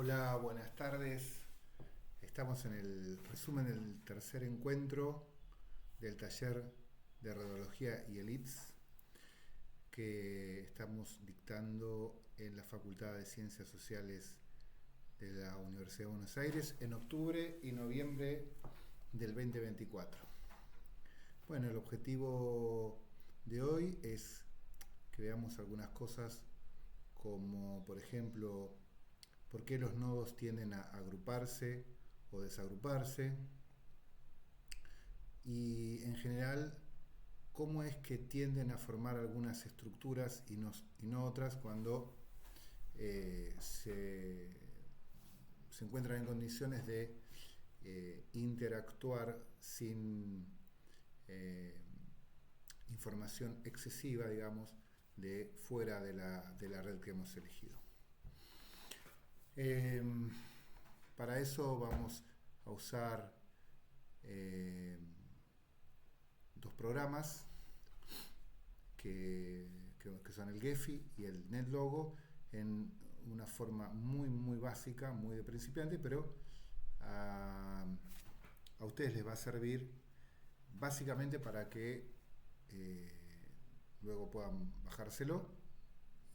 Hola, buenas tardes. Estamos en el resumen del tercer encuentro del taller de Radiología y el ITS que estamos dictando en la Facultad de Ciencias Sociales de la Universidad de Buenos Aires en octubre y noviembre del 2024. Bueno, el objetivo de hoy es que veamos algunas cosas como, por ejemplo, por qué los nodos tienden a agruparse o desagruparse y en general cómo es que tienden a formar algunas estructuras y no otras cuando se encuentran en condiciones de interactuar sin eh, información excesiva, digamos, de fuera de la red que hemos elegido. Eh, para eso vamos a usar eh, dos programas que son el Gephi y el NetLogo en una forma muy básica, muy de principiante, pero a ustedes les va a servir básicamente para que eh, luego puedan bajárselo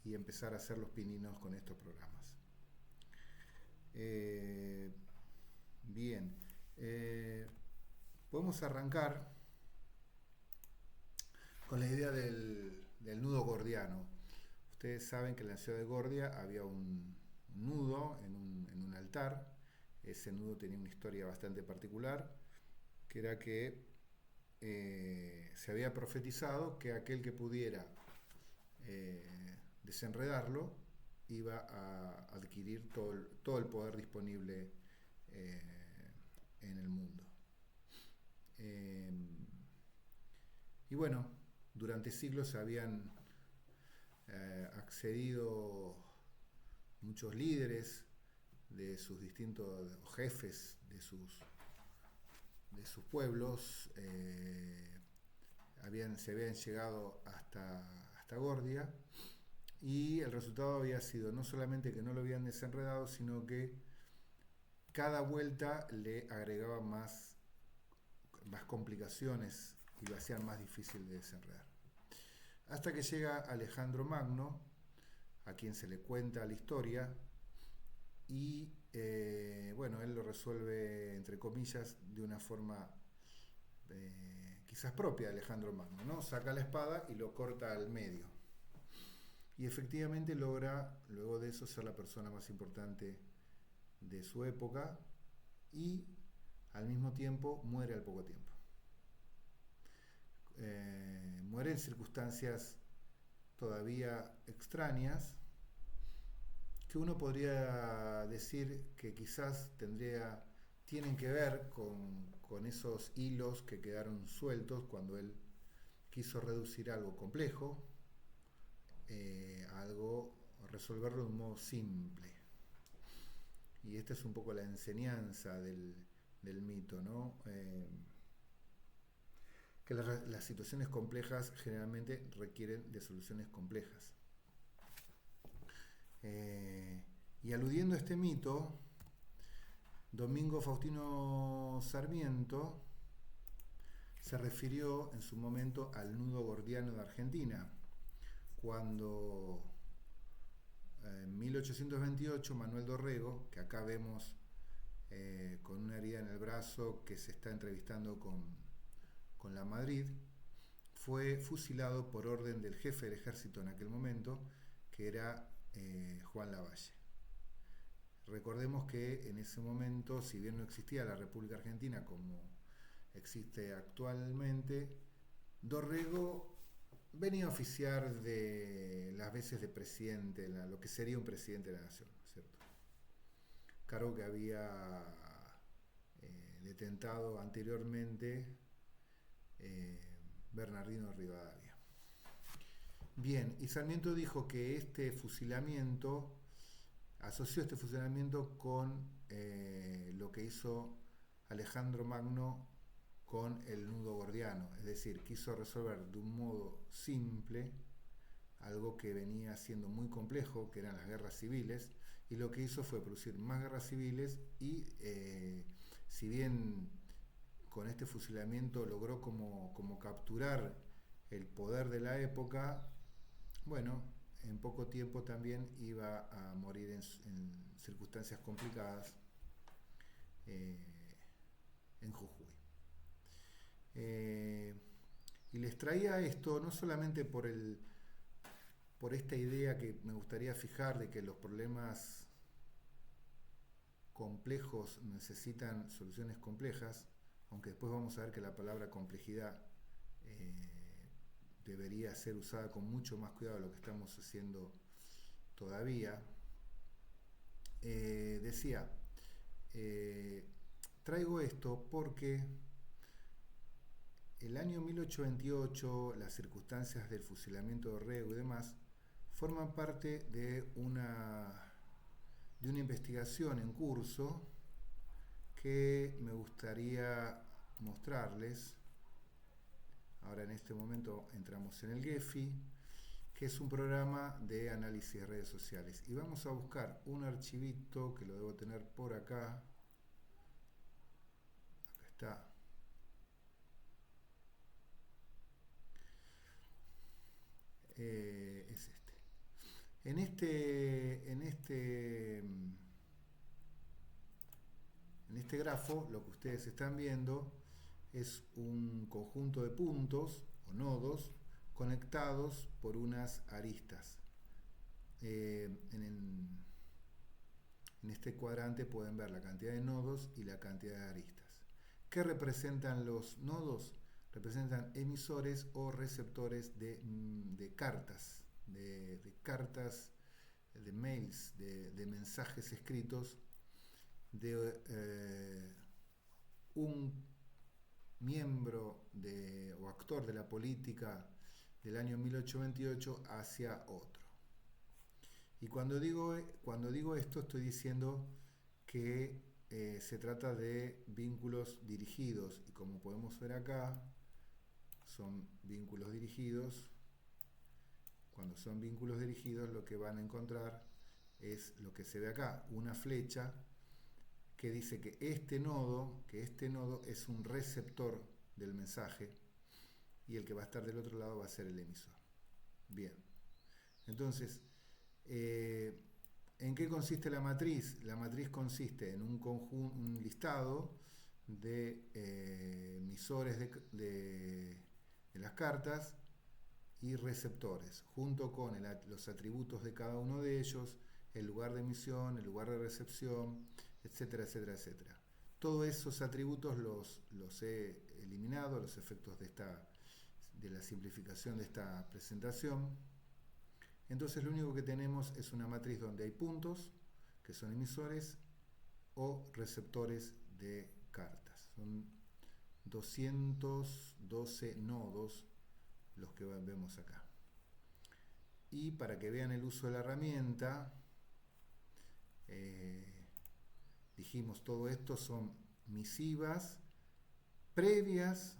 y empezar a hacer los pininos con estos programas. Eh, bien, podemos arrancar con la idea del nudo gordiano. Ustedes saben que en la ciudad de Gordia había un nudo en un altar. Ese nudo tenía una historia bastante particular, que era que se había profetizado que aquel que pudiera eh, desenredarlo iba a adquirir todo el poder disponible eh, en el mundo. Eh, y bueno, durante siglos se habían accedido muchos líderes de sus distintos jefes de sus pueblos, se habían llegado hasta Gordia, y el resultado había sido no solamente que no lo habían desenredado, sino que cada vuelta le agregaba más complicaciones y lo hacían más difícil de desenredar. Hasta que llega Alejandro Magno, a quien se le cuenta la historia, y bueno, él lo resuelve, entre comillas, de una forma quizás propia de Alejandro Magno, ¿no? Saca la espada y lo corta al medio. Y efectivamente logra, luego de eso, ser la persona más importante de su época y al mismo tiempo muere al poco tiempo. Muere en circunstancias todavía extrañas, que uno podría decir que quizás tienen que ver con esos hilos que quedaron sueltos cuando él quiso reducir algo complejo a algo, resolverlo de un modo simple. Y esta es un poco la enseñanza del mito, ¿no? Que las situaciones complejas generalmente requieren de soluciones complejas. Y aludiendo a este mito, Domingo Faustino Sarmiento se refirió en su momento al nudo gordiano de Argentina, cuando en 1828 Manuel Dorrego, que acá vemos con una herida en el brazo que se está entrevistando con la Madrid, fue fusilado por orden del jefe del ejército en aquel momento, que era Juan Lavalle. Recordemos que en ese momento, si bien no existía la República Argentina como existe actualmente, Dorrego venía a oficiar de las veces de presidente, lo que sería un presidente de la nación, ¿cierto? Cargo que había detentado anteriormente eh, Bernardino Rivadavia. Bien, y Sarmiento dijo que asoció este fusilamiento con lo que hizo Alejandro Magno con el nudo gordiano, es decir, quiso resolver de un modo simple algo que venía siendo muy complejo, que eran las guerras civiles, y lo que hizo fue producir más guerras civiles y si bien con este fusilamiento logró como capturar el poder de la época, bueno, en poco tiempo también iba a morir en circunstancias complicadas eh, en Jujuy. Eh, y les traía esto no solamente por esta idea que me gustaría fijar de que los problemas complejos necesitan soluciones complejas, aunque después vamos a ver que la palabra complejidad eh, debería ser usada con mucho más cuidado de lo que estamos haciendo todavía. Decía, eh, traigo esto porque el año 1828, las circunstancias del fusilamiento de Orrego y demás, forman parte de una investigación en curso que me gustaría mostrarles. Ahora en este momento entramos en el Gephi, que es un programa de análisis de redes sociales. Y vamos a buscar un archivito que lo debo tener por acá. Acá está. Es este. En este grafo lo que ustedes están viendo es un conjunto de puntos o nodos conectados por unas aristas. En este cuadrante pueden ver la cantidad de nodos y la cantidad de aristas. ¿Qué representan los nodos? Representan emisores o receptores de cartas, de mails, de mensajes escritos de un miembro o actor de la política del año 1828 hacia otro. Y cuando digo esto estoy diciendo que se trata de vínculos dirigidos, y como podemos ver acá, son vínculos dirigidos. Cuando son vínculos dirigidos, lo que van a encontrar es lo que se ve acá, una flecha que dice que este nodo es un receptor del mensaje y el que va a estar del otro lado va a ser el emisor. Bien, entonces, ¿en qué consiste la matriz? La matriz consiste en un listado de emisores de las cartas y receptores, junto con los atributos de cada uno de ellos, el lugar de emisión, el lugar de recepción, etcétera, etcétera, etcétera. Todos esos atributos los he eliminado a los efectos de la simplificación de esta presentación. Entonces lo único que tenemos es una matriz donde hay puntos, que son emisores, o receptores de cartas. Son 212 nodos los que vemos acá. Y para que vean el uso de la herramienta, dijimos todo esto son misivas previas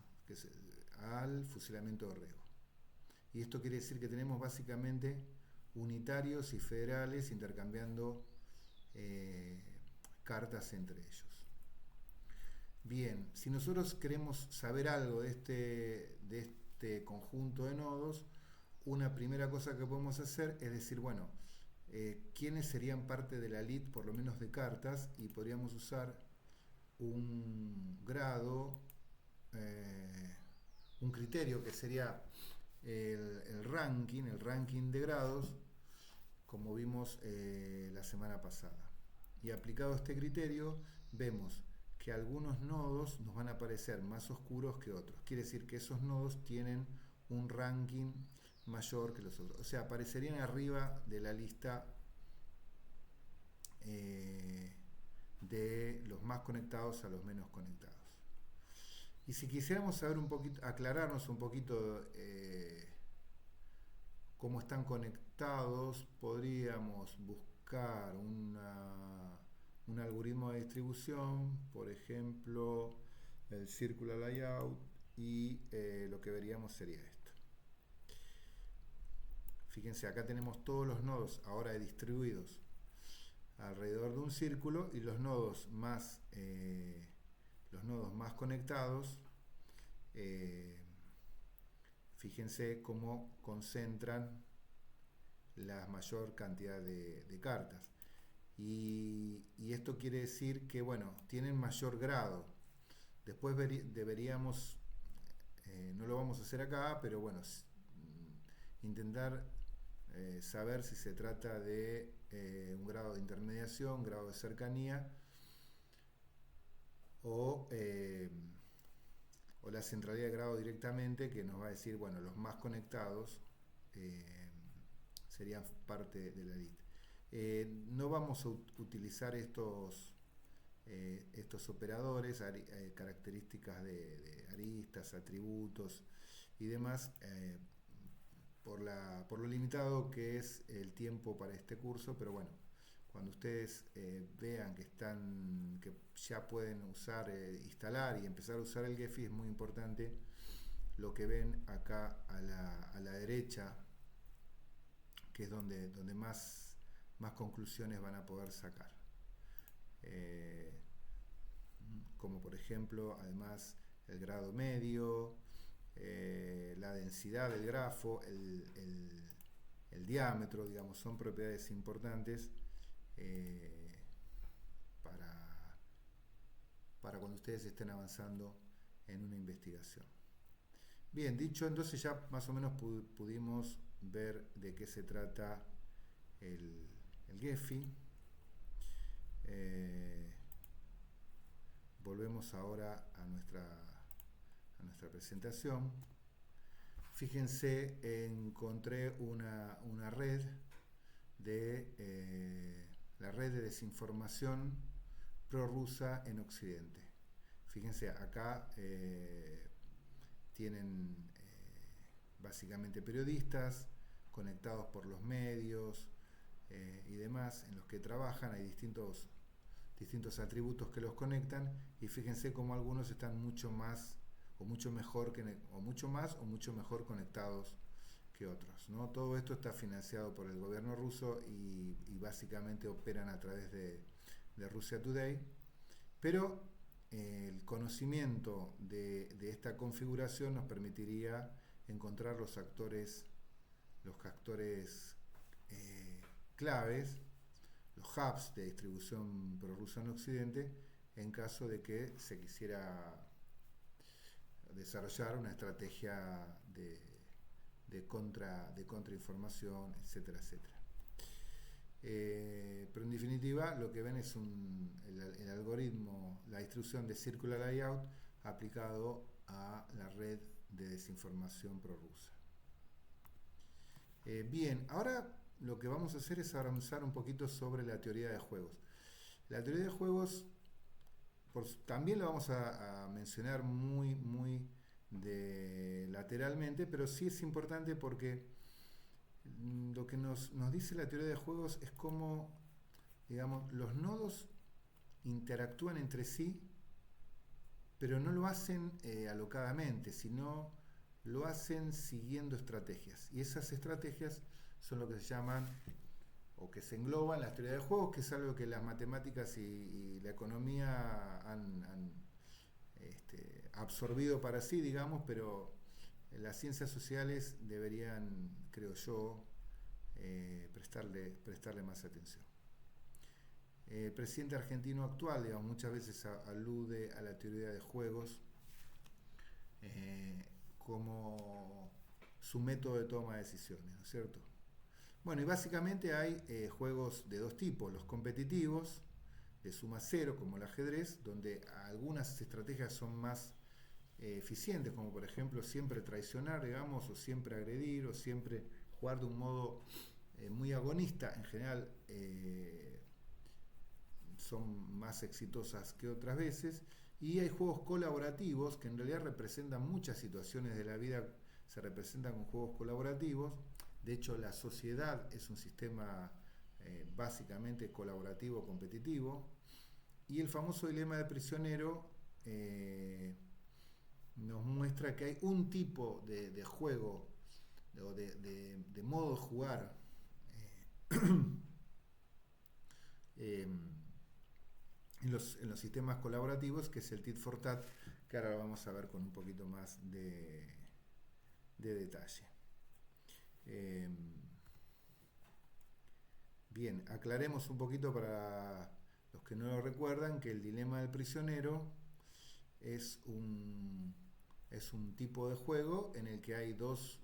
al fusilamiento de Orrego. Y esto quiere decir que tenemos básicamente unitarios y federales intercambiando cartas entre ellos. Bien, si nosotros queremos saber algo de este conjunto de nodos, una primera cosa que podemos hacer es decir, bueno, quiénes serían parte de la elite, por lo menos de cartas, y podríamos usar un grado, un criterio que sería el ranking de grados, como vimos la semana pasada. Y aplicado a este criterio, vemos que algunos nodos nos van a parecer más oscuros que otros. Quiere decir que esos nodos tienen un ranking mayor que los otros. O sea, aparecerían arriba de la lista de los más conectados a los menos conectados. Y si quisiéramos saber un poquito, aclararnos un poquito cómo están conectados, podríamos buscar un algoritmo de distribución, por ejemplo, el Circular Layout, y lo que veríamos sería esto. Fíjense, acá tenemos todos los nodos ahora distribuidos alrededor de un círculo, y los nodos más conectados, eh, fíjense cómo concentran la mayor cantidad de cartas. Y esto quiere decir que, bueno, tienen mayor grado. Después deberíamos, no lo vamos a hacer acá, pero bueno, intentar saber si se trata de un grado de intermediación, grado de cercanía, o, eh, o la centralidad de grado directamente, que nos va a decir, bueno, los más conectados serían parte de la lista. No vamos a utilizar estos operadores, características de aristas, atributos y demás, por lo limitado que es el tiempo para este curso, pero bueno, cuando ustedes vean que ya pueden usar, instalar y empezar a usar el Gephi, es muy importante lo que ven acá a la derecha, que es donde más conclusiones van a poder sacar. Como por ejemplo, además, el grado medio, la densidad del grafo, el diámetro, digamos, son propiedades importantes para, para cuando ustedes estén avanzando en una investigación. Bien, dicho, entonces ya más o menos pudimos ver de qué se trata el Gephi. Volvemos ahora a nuestra presentación. Fíjense, encontré una red la red de desinformación prorrusa en Occidente. Fíjense, acá tienen básicamente periodistas conectados por los medios y demás en los que trabajan. Hay distintos atributos que los conectan, y fíjense cómo algunos están mucho más o mucho mejor o mucho más o mucho mejor conectados que otros, ¿no? Todo esto está financiado por el gobierno ruso y básicamente operan a través de Russia Today, pero el conocimiento de esta configuración nos permitiría encontrar los actores claves, los hubs de distribución prorrusa en Occidente, en caso de que se quisiera desarrollar una estrategia de contrainformación, etcétera, etcétera. Pero en definitiva lo que ven es el algoritmo, la distribución de Circular Layout aplicado a la red de desinformación prorrusa. Bien, ahora lo que vamos a hacer es avanzar un poquito sobre la teoría de juegos. La teoría de juegos también la vamos a mencionar muy lateralmente, pero sí es importante porque lo que nos dice la teoría de juegos es cómo, digamos, los nodos interactúan entre sí, pero no lo hacen alocadamente, sino lo hacen siguiendo estrategias. Y esas estrategias son lo que se llaman, o que se engloban en la teoría de juegos, que es algo que las matemáticas y la economía han absorbido para sí, digamos, pero las ciencias sociales deberían, creo yo, prestarle más atención. El presidente argentino actual, digamos, muchas veces alude a la teoría de juegos como su método de toma de decisiones, ¿no es cierto? Bueno, y básicamente hay juegos de dos tipos: los competitivos, de suma cero, como el ajedrez, donde algunas estrategias son más eficientes, como por ejemplo siempre traicionar, digamos, o siempre agredir, o siempre jugar de un modo muy agonista. En general son más exitosas que otras veces. Y hay juegos colaborativos que en realidad representan muchas situaciones de la vida, se representan con juegos colaborativos. De hecho, la sociedad es un sistema básicamente colaborativo competitivo. Y el famoso dilema del prisionero nos muestra que hay un tipo de juego o de modo de jugar eh, en los sistemas colaborativos, que es el tit for tat, que ahora lo vamos a ver con un poquito más de detalle. Eh, Bien, aclaremos un poquito para los que no lo recuerdan que el dilema del prisionero es es un tipo de juego en el que hay dos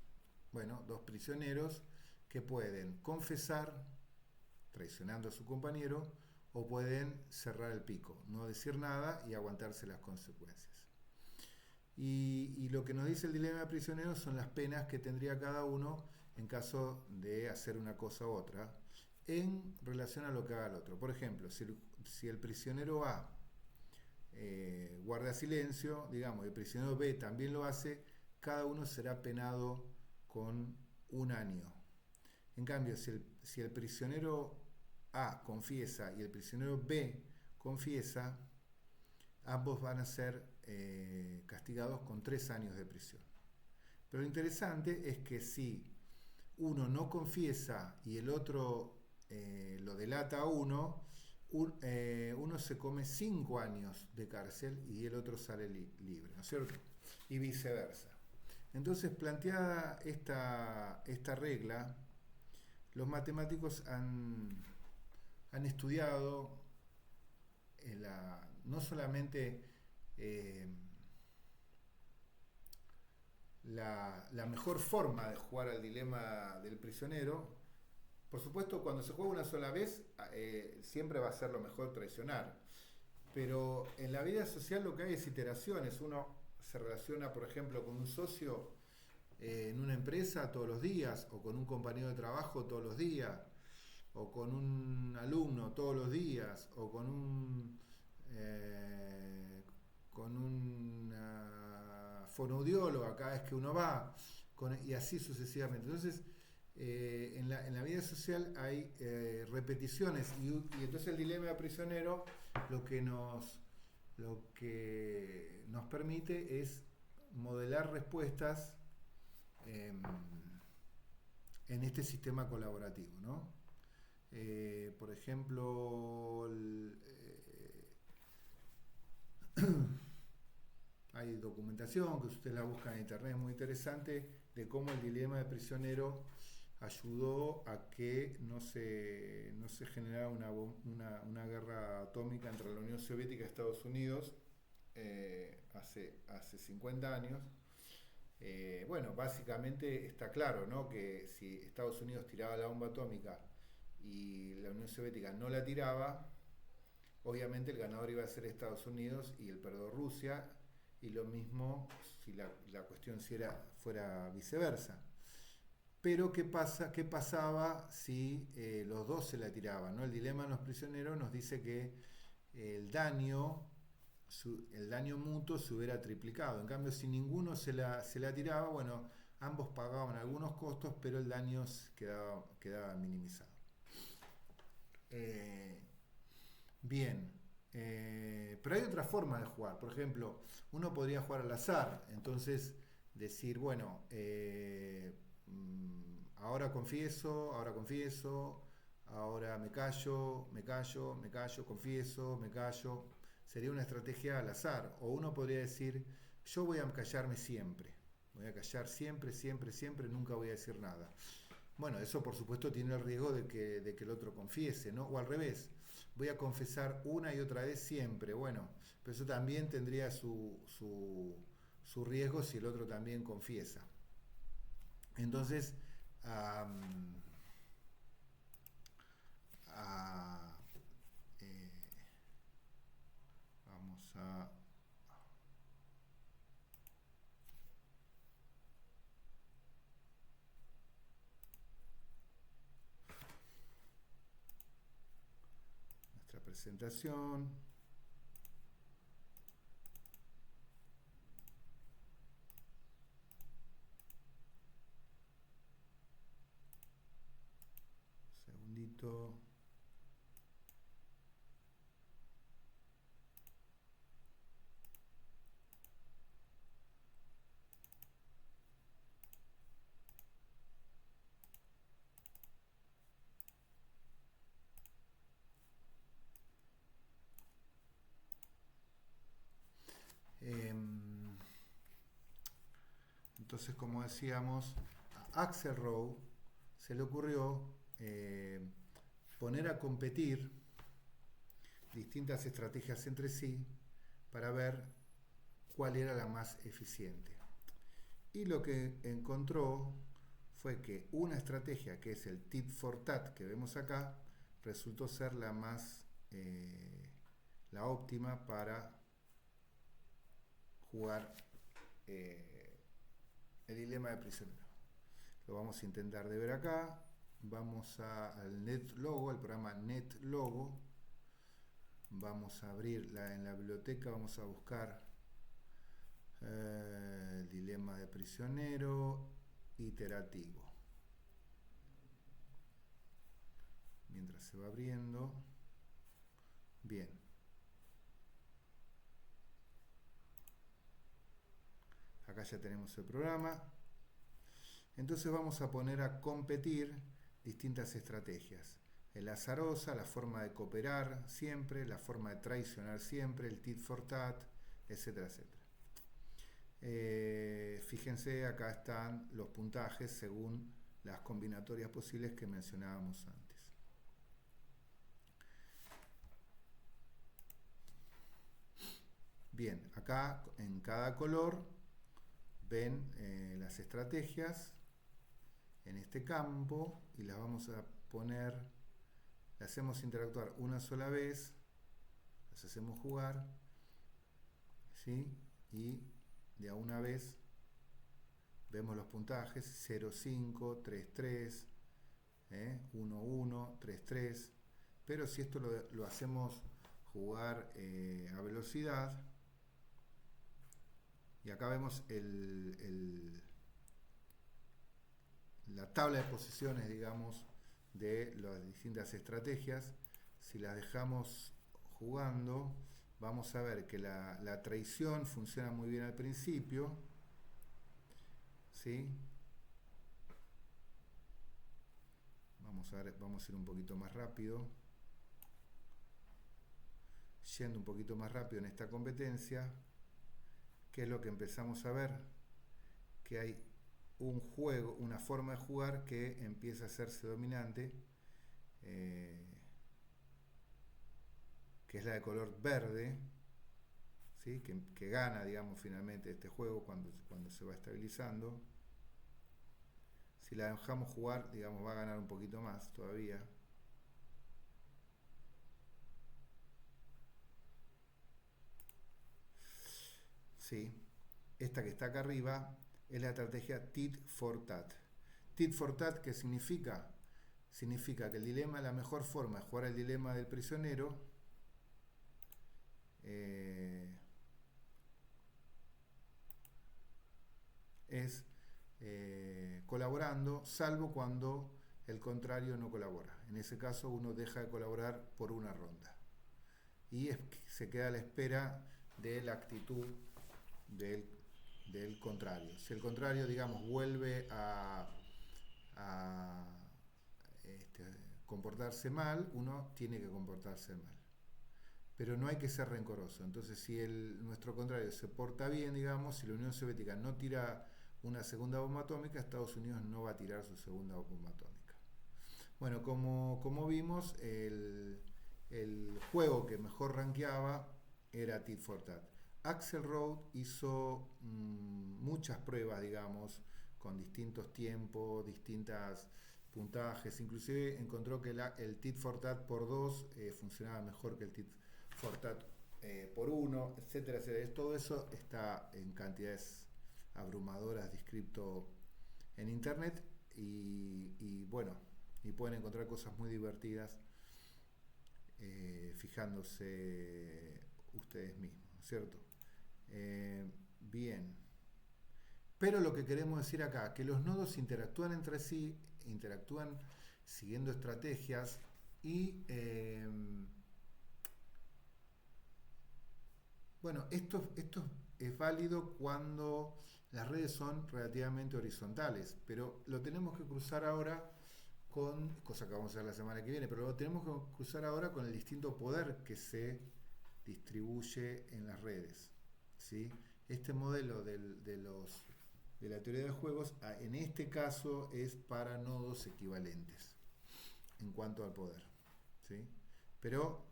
prisioneros que pueden confesar traicionando a su compañero o pueden cerrar el pico, no decir nada y aguantarse las consecuencias. Y lo que nos dice el dilema del prisionero son las penas que tendría cada uno en caso de hacer una cosa u otra en relación a lo que haga el otro. Por ejemplo, si el prisionero A guarda silencio, digamos, el prisionero B también lo hace, cada uno será penado con 1 año. En cambio, si el prisionero A confiesa y el prisionero B confiesa, ambos van a ser castigados con 3 años de prisión. Pero lo interesante es que si uno no confiesa y el otro lo delata a uno se come 5 años de cárcel y el otro sale libre, ¿no es cierto? Y viceversa. Entonces, planteada esta regla, los matemáticos han estudiado no solamente la mejor forma de jugar al dilema del prisionero. Por supuesto, cuando se juega una sola vez, siempre va a ser lo mejor traicionar. Pero en la vida social lo que hay es iteraciones. Uno se relaciona, por ejemplo, con un socio en una empresa todos los días, o con un compañero de trabajo todos los días, o con un alumno todos los días, o con una fonoaudióloga cada vez que uno va, y así sucesivamente. Entonces, en la vida social hay repeticiones, y entonces el dilema prisionero lo que nos permite es modelar respuestas en este sistema colaborativo, ¿no? Por ejemplo, hay documentación que ustedes la buscan en internet, es muy interesante, de cómo el dilema de prisionero ayudó a que no se generara una guerra atómica entre la Unión Soviética y Estados Unidos hace 50 años. Bueno, básicamente está claro, ¿no?, que si Estados Unidos tiraba la bomba atómica y la Unión Soviética no la tiraba, obviamente el ganador iba a ser Estados Unidos y el perdedor Rusia, y lo mismo si la cuestión fuera viceversa. Pero ¿qué pasaba si los dos se la tiraban, ¿no? El dilema de los prisioneros nos dice que el daño mutuo se hubiera triplicado. En cambio, si ninguno se la tiraba, bueno, ambos pagaban algunos costos, pero el daño quedaba minimizado. Bien, pero hay otra forma de jugar. Por ejemplo, uno podría jugar al azar, entonces decir, bueno, ahora confieso, ahora me callo, confieso, me callo. Sería una estrategia al azar. O uno podría decir, yo voy a callarme siempre, voy a callar siempre, nunca voy a decir nada. Bueno, eso por supuesto tiene el riesgo de que el otro confiese, ¿no? O al revés, voy a confesar una y otra vez siempre. Bueno, pero eso también tendría su riesgo si el otro también confiesa. Entonces, vamos a nuestra presentación. Segundito. Entonces, como decíamos, a Axelrod se le ocurrió poner a competir distintas estrategias entre sí para ver cuál era la más eficiente. Y lo que encontró fue que una estrategia, que es el tit for tat que vemos acá, resultó ser la óptima para jugar el dilema de prisionero. Lo vamos a intentar de ver acá. Vamos al NetLogo, al programa NetLogo. Vamos a abrirla en la biblioteca, vamos a buscar el dilema de prisionero iterativo. Mientras se va abriendo. Bien. Acá ya tenemos el programa. Entonces vamos a poner a competir distintas estrategias. El azarosa, la forma de cooperar siempre, la forma de traicionar siempre, el tit for tat, etcétera, etcétera. Fíjense, acá están los puntajes según las combinatorias posibles que mencionábamos antes. Bien, acá en cada color ven las estrategias en este campo y las vamos a poner, las hacemos interactuar una sola vez, las hacemos jugar, ¿sí? Y de a una vez vemos los puntajes 0, 5, 3, 3, 1, 1, 3, 3, pero si esto lo hacemos jugar a velocidad, y acá vemos la tabla de posiciones, digamos, de las distintas estrategias. Si las dejamos jugando, vamos a ver que la traición funciona muy bien al principio, ¿sí? Vamos a ir un poquito más rápido. Yendo un poquito más rápido en esta competencia, ¿qué es lo que empezamos a ver? Que hay un juego, una forma de jugar que empieza a hacerse dominante, que es la de color verde, ¿sí? que gana, digamos, finalmente este juego cuando se va estabilizando. Si la dejamos jugar, digamos, va a ganar un poquito más todavía. ¿Sí? Esta que está acá arriba es la estrategia tit for tat. Tit for tat, ¿qué significa? Significa que el dilema, la mejor forma de jugar el dilema del prisionero es colaborando, salvo cuando el contrario no colabora. En ese caso uno deja de colaborar por una ronda y se queda a la espera de la actitud del contrario. Si el contrario, digamos, vuelve a comportarse mal, uno tiene que comportarse mal. Pero no hay que ser rencoroso. Entonces, si nuestro contrario se porta bien, digamos, si la Unión Soviética no tira una segunda bomba atómica, Estados Unidos no va a tirar su segunda bomba atómica. Bueno, como vimos, el juego que mejor rankeaba era Tit for Tat. Axelrod hizo muchas pruebas, digamos, con distintos tiempos, distintos puntajes. Inclusive encontró que el Tit for Tat por 2 funcionaba mejor que el Tit for Tat por 1, etcétera, etcétera. Todo eso está en cantidades abrumadoras descrito en internet y bueno, y pueden encontrar cosas muy divertidas fijándose ustedes mismos, ¿cierto? Bien. Pero lo que queremos decir acá, que los nodos interactúan entre sí, interactúan siguiendo estrategias y bueno, esto es válido cuando las redes son relativamente horizontales, pero lo tenemos que cruzar ahora cosa que vamos a hacer la semana que viene, pero lo tenemos que cruzar ahora con el distinto poder que se distribuye en las redes, ¿sí? Este modelo de los de la teoría de juegos, en este caso es para nodos equivalentes en cuanto al poder, ¿sí? Pero,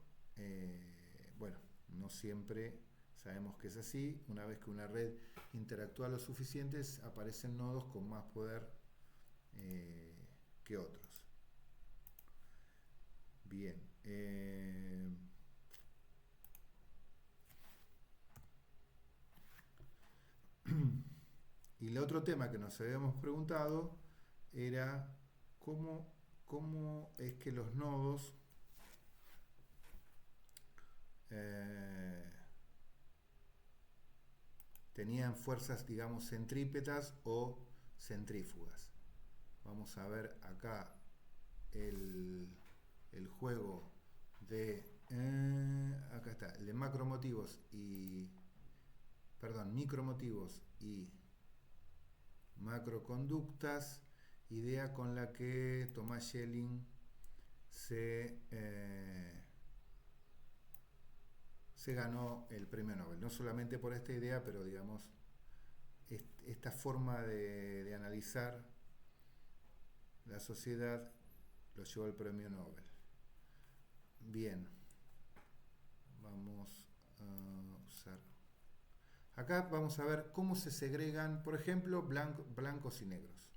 bueno, no siempre sabemos que es así. Una vez que una red interactúa lo suficiente, aparecen nodos con más poder que otros. Bien. Y el otro tema que nos habíamos preguntado era cómo es que los nodos tenían fuerzas, digamos, centrípetas o centrífugas. Vamos a ver acá el juego de acá está, el de macromotivos y micromotivos y macroconductas, idea con la que Thomas Schelling se ganó el premio Nobel, no solamente por esta idea, pero digamos esta forma de analizar la sociedad lo llevó al premio Nobel. Bien, vamos a usar. Acá vamos a ver cómo se segregan, por ejemplo, blancos y negros.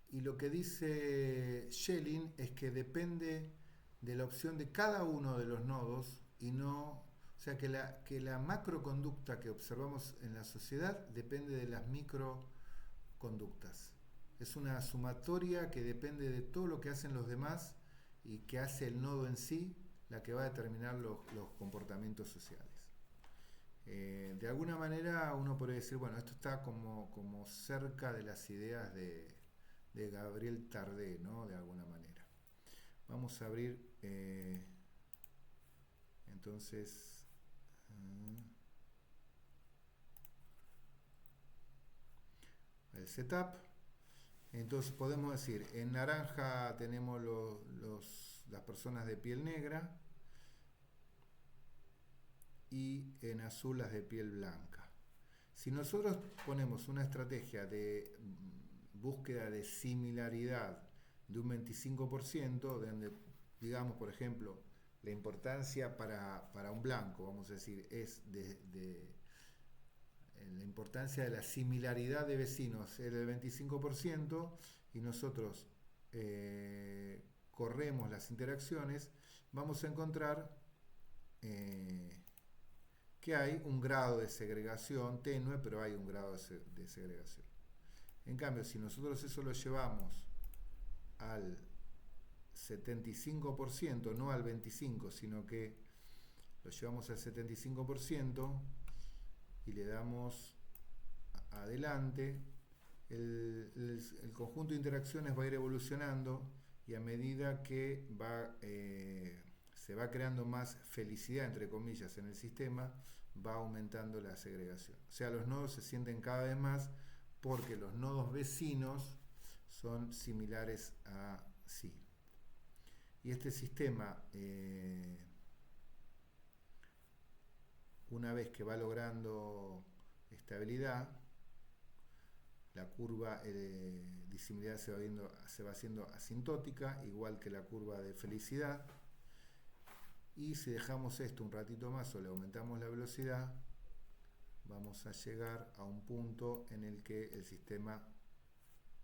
Y lo que dice Schelling es que depende de la opción de cada uno de los nodos y no, o sea, que la macroconducta que observamos en la sociedad depende de las microconductas. Es una sumatoria que depende de todo lo que hacen los demás y que hace el nodo en sí, la que va a determinar los comportamientos sociales. De alguna manera uno podría decir, bueno, esto está como cerca de las ideas de Gabriel Tarde, ¿no? De alguna manera. Vamos a abrir entonces el setup. Entonces podemos decir, en naranja tenemos las personas de piel negra y en azul las de piel blanca. Si nosotros ponemos una estrategia de búsqueda de similaridad de un 25%, donde digamos, por ejemplo, la importancia para un blanco, vamos a decir, es la importancia de la similaridad de vecinos es del 25%, y nosotros corremos las interacciones, vamos a encontrar que hay un grado de segregación tenue, pero hay un grado de segregación. En cambio, si nosotros eso lo llevamos al 75%, no al 25%, sino que lo llevamos al 75% y le damos adelante, el conjunto de interacciones va a ir evolucionando, y a medida que se va creando más felicidad, entre comillas, en el sistema, va aumentando la segregación. O sea, los nodos se sienten cada vez más porque los nodos vecinos son similares a sí. Y este sistema, una vez que va logrando estabilidad, la curva de disimilidad se va haciendo asintótica, igual que la curva de felicidad. Y si dejamos esto un ratito más o le aumentamos la velocidad, vamos a llegar a un punto en el que el sistema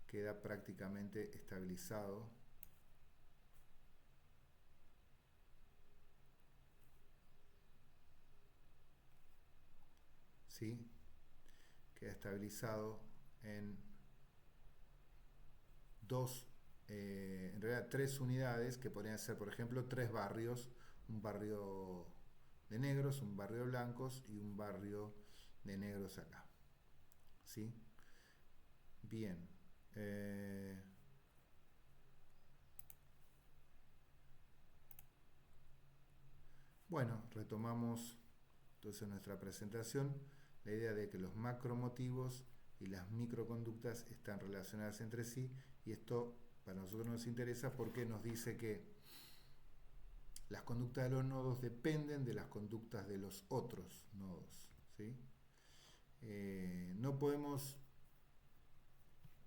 queda prácticamente estabilizado. ¿Sí? Queda estabilizado en en realidad 3 unidades, que podrían ser, por ejemplo, 3 barrios: un barrio de negros, un barrio de blancos y un barrio de negros acá. ¿Sí? Bien. Bueno, retomamos entonces nuestra presentación, la idea de que los macromotivos y las microconductas están relacionadas entre sí, y esto para nosotros nos interesa porque nos dice que las conductas de los nodos dependen de las conductas de los otros nodos, ¿sí? No podemos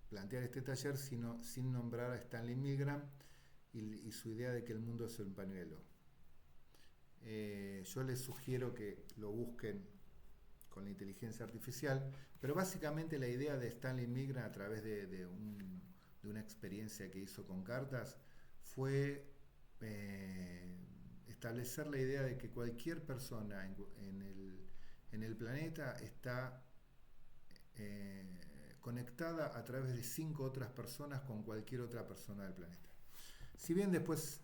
plantear este taller sin nombrar a Stanley Milgram y su idea de que el mundo es un pañuelo. Yo les sugiero que lo busquen con la inteligencia artificial, pero básicamente la idea de Stanley Milgram a través de una experiencia que hizo con cartas fue establecer la idea de que cualquier persona en el planeta está conectada a través de 5 otras personas con cualquier otra persona del planeta. Si bien después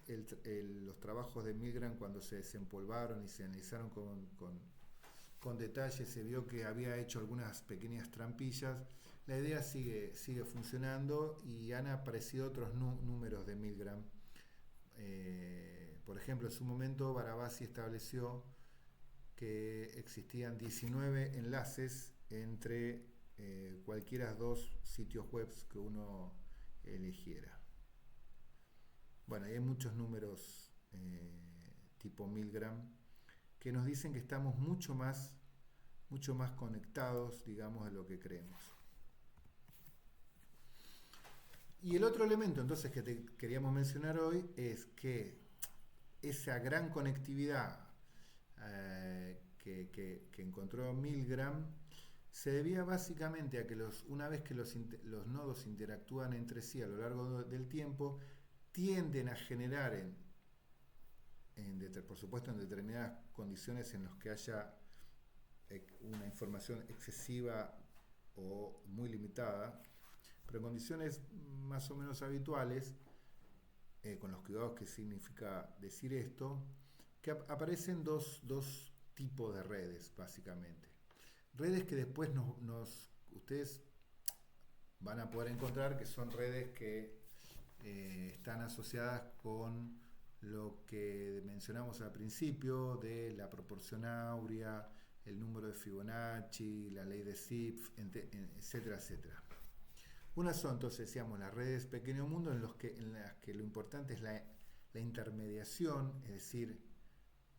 los trabajos de Milgram, cuando se desempolvaron y se analizaron con detalle, se vio que había hecho algunas pequeñas trampillas, la idea sigue funcionando y han aparecido otros números de Milgram. Por ejemplo, en su momento Barabasi estableció que existían 19 enlaces entre cualquiera dos sitios web que uno eligiera. Bueno, hay muchos números tipo Milgram que nos dicen que estamos mucho más conectados, digamos, de lo que creemos. Y el otro elemento entonces que queríamos mencionar hoy es que esa gran conectividad que encontró Milgram se debía básicamente a que una vez que los nodos interactúan entre sí a lo largo del tiempo, tienden a generar, por supuesto en determinadas condiciones en las que haya una información excesiva o muy limitada, pero en condiciones más o menos habituales, con los cuidados que significa decir esto, que aparecen dos tipos de redes, básicamente. Redes que después ustedes van a poder encontrar que son redes que están asociadas con lo que mencionamos al principio de la proporción áurea, el número de Fibonacci, la ley de Zipf, etcétera, etcétera. Unas son, entonces, decíamos, las redes pequeño mundo en las que lo importante es la intermediación, es decir,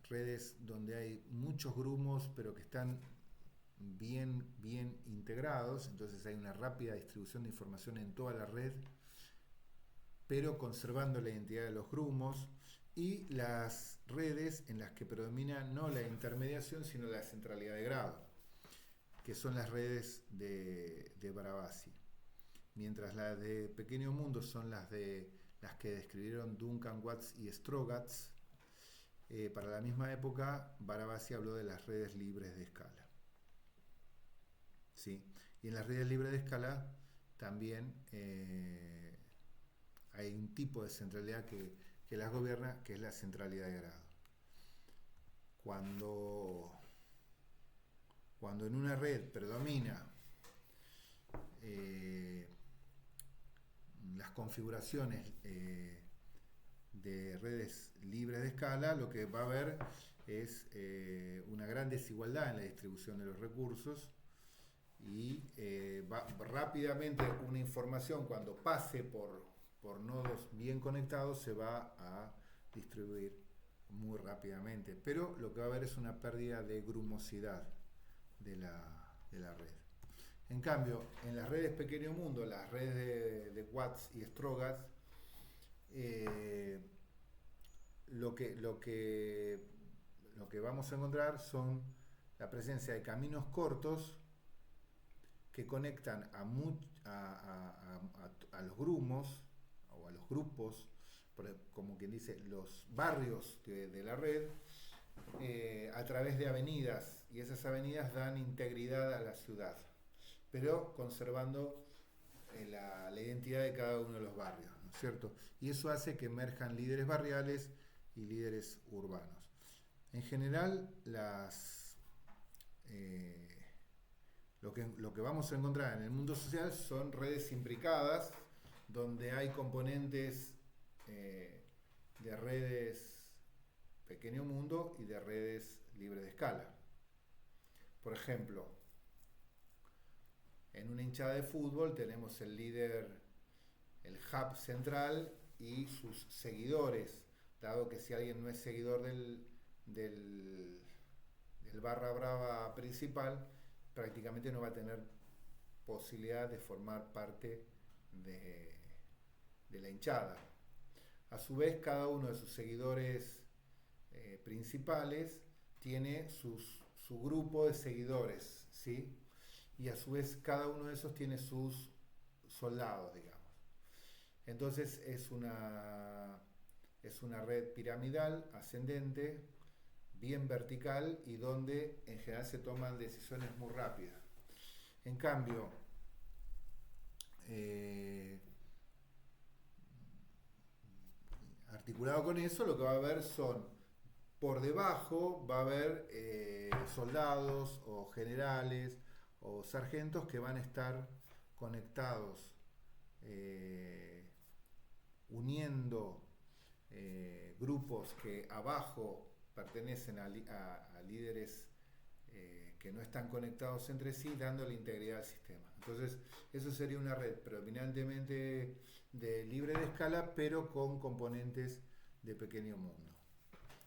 redes donde hay muchos grumos pero que están bien integrados, entonces hay una rápida distribución de información en toda la red, pero conservando la identidad de los grumos, y las redes en las que predomina no la intermediación sino la centralidad de grado, que son las redes de Barabasi. Mientras las de pequeño mundo son las que describieron Duncan Watts y Strogatz, para la misma época Barabasi habló de las redes libres de escala. ¿Sí? Y en las redes libres de escala también hay un tipo de centralidad que las gobierna, que es la centralidad de grado. Cuando en una red predomina las configuraciones de redes libres de escala, lo que va a haber es una gran desigualdad en la distribución de los recursos y rápidamente una información, cuando pase por nodos bien conectados, se va a distribuir muy rápidamente, pero lo que va a haber es una pérdida de grumosidad de la red. En cambio, en las redes pequeño mundo, las redes de Watts y Strogatz, lo que vamos a encontrar son la presencia de caminos cortos que conectan a los grumos o a los grupos, como quien dice, los barrios de la red, a través de avenidas, y esas avenidas dan integridad a la ciudad, pero conservando la identidad de cada uno de los barrios, ¿no es cierto? Y eso hace que emerjan líderes barriales y líderes urbanos. En general, lo que vamos a encontrar en el mundo social son redes imbricadas, donde hay componentes de redes pequeño mundo y de redes libres de escala. Por ejemplo, en una hinchada de fútbol tenemos el líder, el hub central y sus seguidores, dado que si alguien no es seguidor del barra brava principal, prácticamente no va a tener posibilidad de formar parte de la hinchada. A su vez, cada uno de sus seguidores principales tiene su grupo de seguidores, ¿sí? Y a su vez cada uno de esos tiene sus soldados, digamos. Entonces es una red piramidal, ascendente, bien vertical y donde en general se toman decisiones muy rápidas. En cambio, articulado con eso, lo que va a haber son, por debajo va a haber soldados o generales o sargentos que van a estar conectados, uniendo grupos que abajo pertenecen a líderes que no están conectados entre sí, dando la integridad al sistema. Entonces, eso sería una red predominantemente de libre de escala, pero con componentes de pequeño mundo.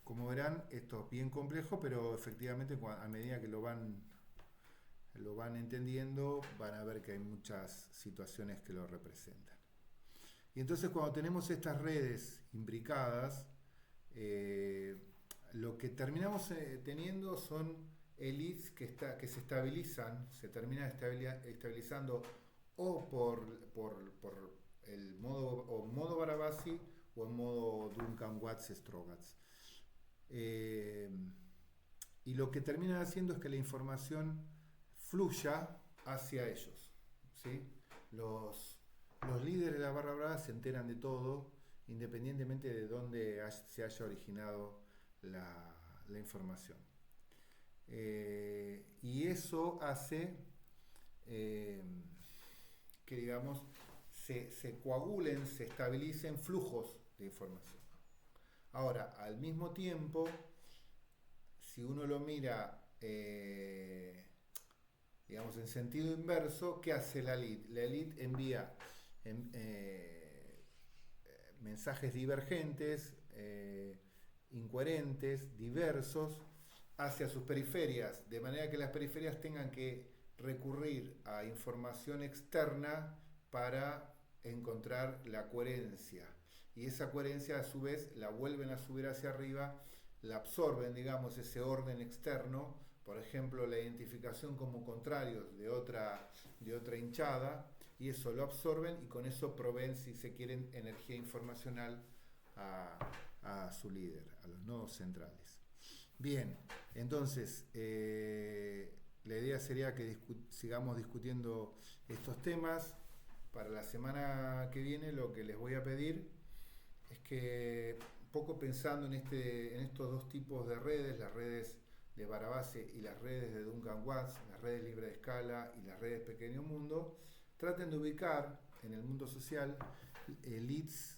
Como verán, esto es bien complejo, pero efectivamente a medida que lo van entendiendo, van a ver que hay muchas situaciones que lo representan. Y entonces cuando tenemos estas redes imbricadas, lo que terminamos teniendo son élites que se estabilizan, se terminan estabilizando o por el modo Barabasi o en modo Duncan Watts Strogatz. Y lo que terminan haciendo es que la información fluya hacia ellos, ¿sí? Los líderes de la barra brava se enteran de todo, independientemente de dónde se haya originado la información. Y eso hace que, digamos, se coagulen, se estabilicen flujos de información. Ahora, al mismo tiempo, si uno lo mira, digamos, en sentido inverso, ¿qué hace la élite? La élite envía mensajes divergentes, incoherentes, diversos, hacia sus periferias, de manera que las periferias tengan que recurrir a información externa para encontrar la coherencia. Y esa coherencia a su vez la vuelven a subir hacia arriba, la absorben, digamos, ese orden externo, por ejemplo, la identificación como contrarios de otra hinchada, y eso lo absorben y con eso proveen, si se quieren, energía informacional a su líder, a los nodos centrales. Bien, entonces la idea sería que sigamos discutiendo estos temas. Para la semana que viene lo que les voy a pedir es que, un poco pensando en estos dos tipos de redes, las redes de Barabase y las redes de Duncan Watts, las redes libre de escala y las redes pequeño mundo, traten de ubicar en el mundo social elites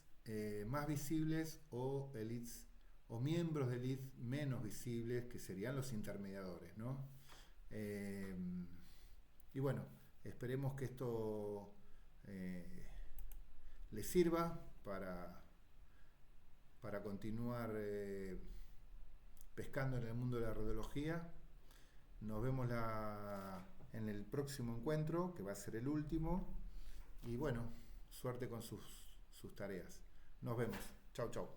más visibles o elites o miembros de élite menos visibles, que serían los intermediadores, ¿no? Y bueno, esperemos que esto les sirva para continuar pescando en el mundo de la radiología. Nos vemos en el próximo encuentro, que va a ser el último. Y bueno, suerte con sus tareas. Nos vemos. Chau, chau.